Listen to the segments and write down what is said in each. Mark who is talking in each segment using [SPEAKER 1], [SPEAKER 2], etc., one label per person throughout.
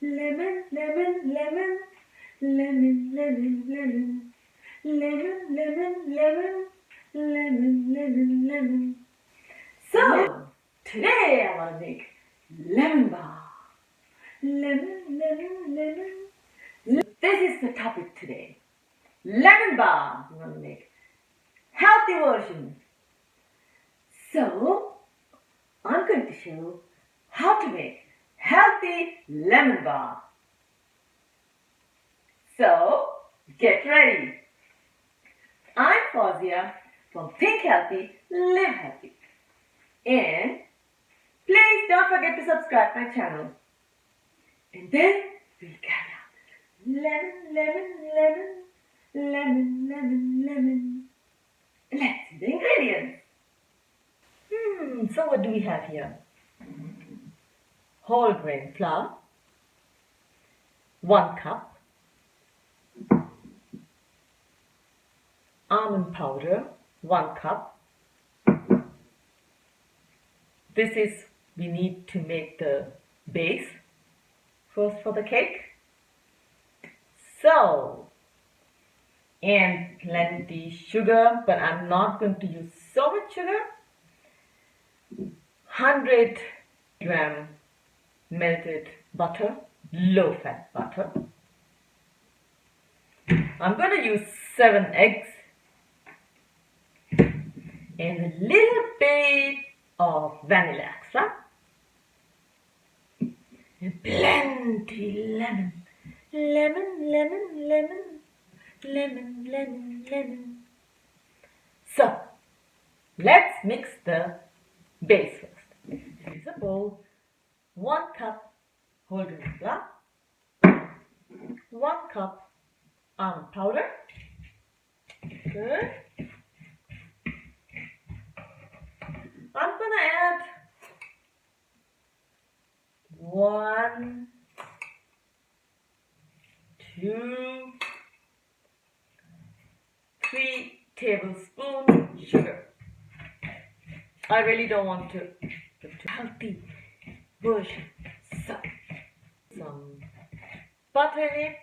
[SPEAKER 1] lemon, lemon, lemon, lemon, lemon, lemon, lemon, lemon, lemon, lemon, lemon, lemon. So, today I want to make lemon bar. Lemon, lemon, lemon. This is the topic today. Lemon bar. We want to make healthy version. So, I'm going to show how to make healthy lemon bar. So, get ready. I'm Fauzia from Think Healthy, Live Healthy. And please don't forget to subscribe my channel. And then we'll carry out lemon, lemon, lemon, lemon, lemon, lemon. Let's see the ingredients. So what do we have here? Whole grain flour, 1 cup, almond powder, 1 cup. This is, we need to make the base first for the cake. So, and plenty sugar, but I'm not going to use so much sugar. 100 gram melted butter, low fat butter. I'm going to use 7 eggs and a little bit of vanilla extract and plenty lemon. Lemon, lemon, lemon, lemon, lemon, lemon. So, let's mix the base first. Here's a bowl, 1 cup whole grain flour, 1 cup almond powder. Good. I'm gonna add 1, 2, 3 tablespoons sugar. I really don't want to put a healthy version. So, some butter in it.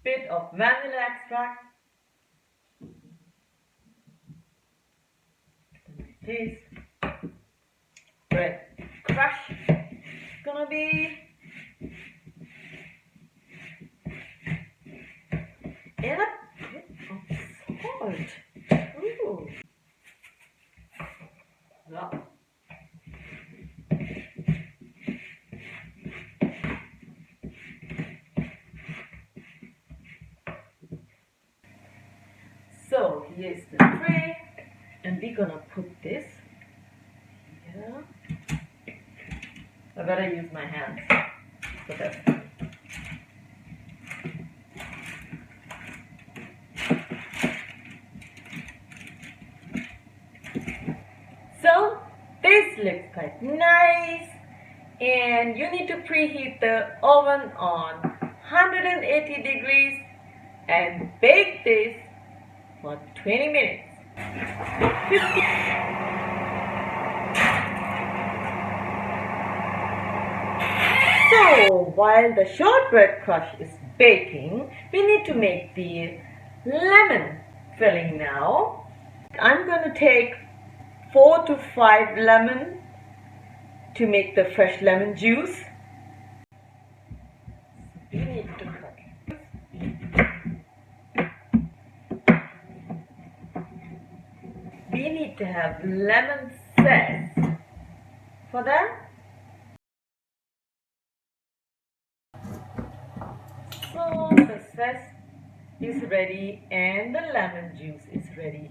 [SPEAKER 1] Bit of vanilla extract. Taste. Bread crush. Gonna be and a bit of salt. Ooh. Yeah. So here's the tray, and we're gonna put this here. I better use my hands for this. So this looks quite nice, and you need to preheat the oven on 180 degrees and bake this for 20 minutes. So while the shortbread crush is baking, we need to make the lemon filling now. I'm going to take 4 to 5 lemon to make the fresh lemon juice. We need to cut. We need to have lemon zest for that. So the zest is ready and the lemon juice is ready.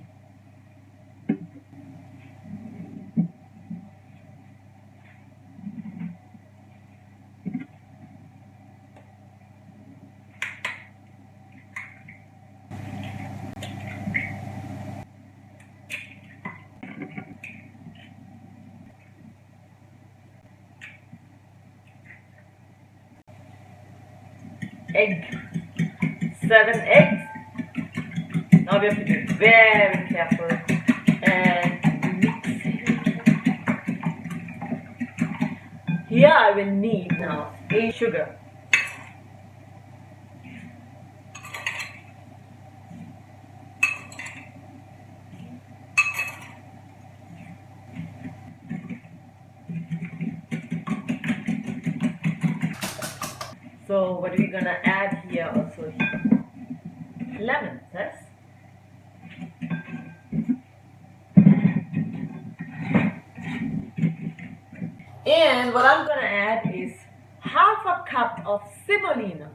[SPEAKER 1] egg. 7 eggs. Now we have to be very careful and mix it. Here I will need now a sugar. So what are we gonna add here also? Lemon, yes? And what I'm gonna add is half a cup of semolina.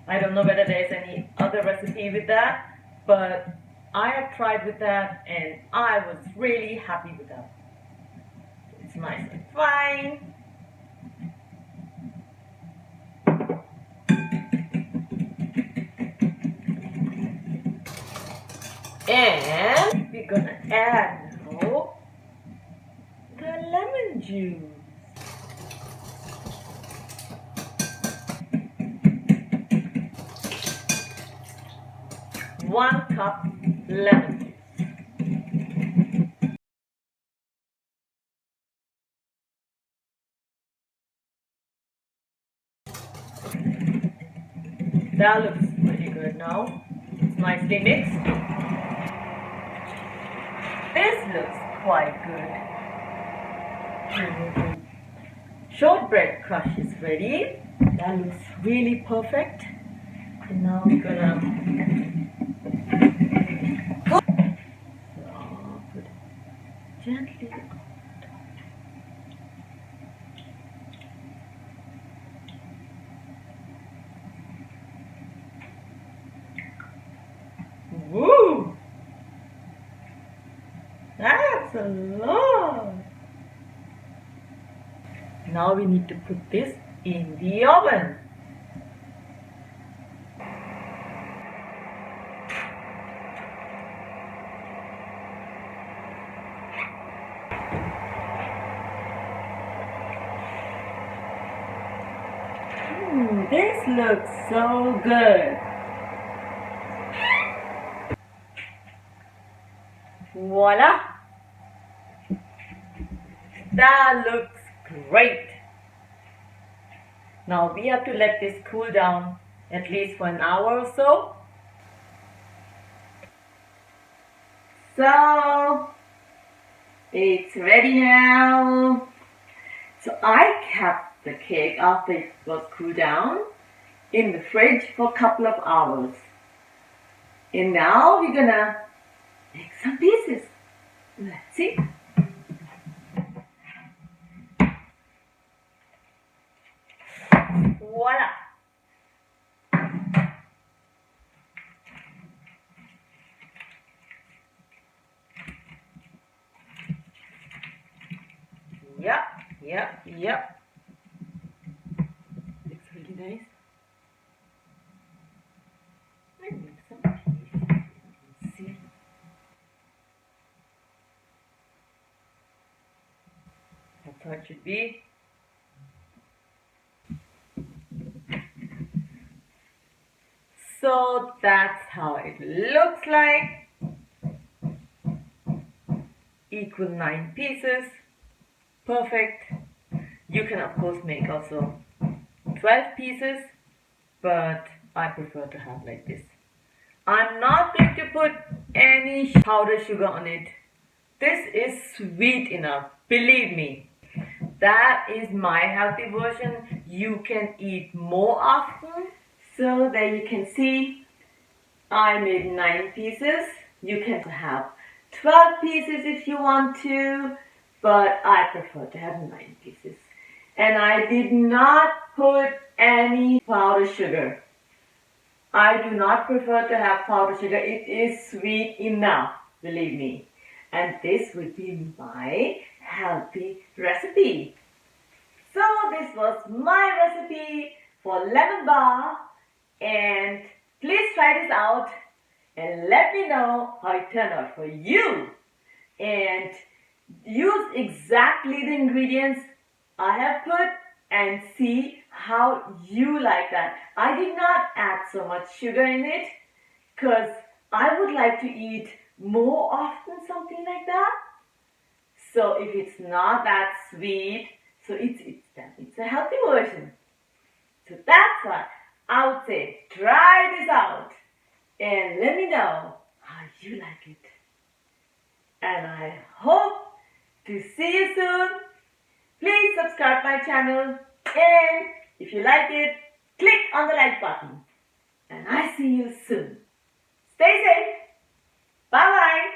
[SPEAKER 1] I don't know whether there's any other recipe with that, but I have tried with that and I was really happy with that. It's nice and fine. And we're gonna add now the lemon juice. One cup lemon juice. That looks pretty good now. It's nicely mixed. This looks quite good. Shortbread crush is ready. That looks really perfect. And now we're gonna put it gently on top. Woo! That's a lot. Now we need to put this in the oven. This looks so good. Voila! That looks great. Now we have to let this cool down at least for an hour or so. So it's ready now. So I kept the cake after it was cooled down in the fridge for a couple of hours. And now we're gonna make some pieces. Let's see. Voila! Yep. Looks really nice. I make some pieces. Let's see. That's how it should be. So that's how it looks like. Equal 9 pieces. Perfect. You can of course make also 12 pieces, but I prefer to have like this. I'm not going to put any powdered sugar on it. This is sweet enough, believe me. That is my healthy version. You can eat more often. So there you can see I made 9 pieces. You can have 12 pieces if you want to, but I prefer to have 9 pieces. And I did not put any powdered sugar. I do not prefer to have powdered sugar. It is sweet enough, believe me. And this will be my healthy recipe. So this was my recipe for lemon bar. And please try this out and let me know how it turned out for you. And use exactly the ingredients I have put and see how you like that. I did not add so much sugar in it because I would like to eat more often something like that. So if it's not that sweet, so it's a healthy version. So that's why I would say try this out and let me know how you like it. And I hope to see you soon. Please subscribe my channel and if you like it, click on the like button. And I see you soon. Stay safe. Bye bye.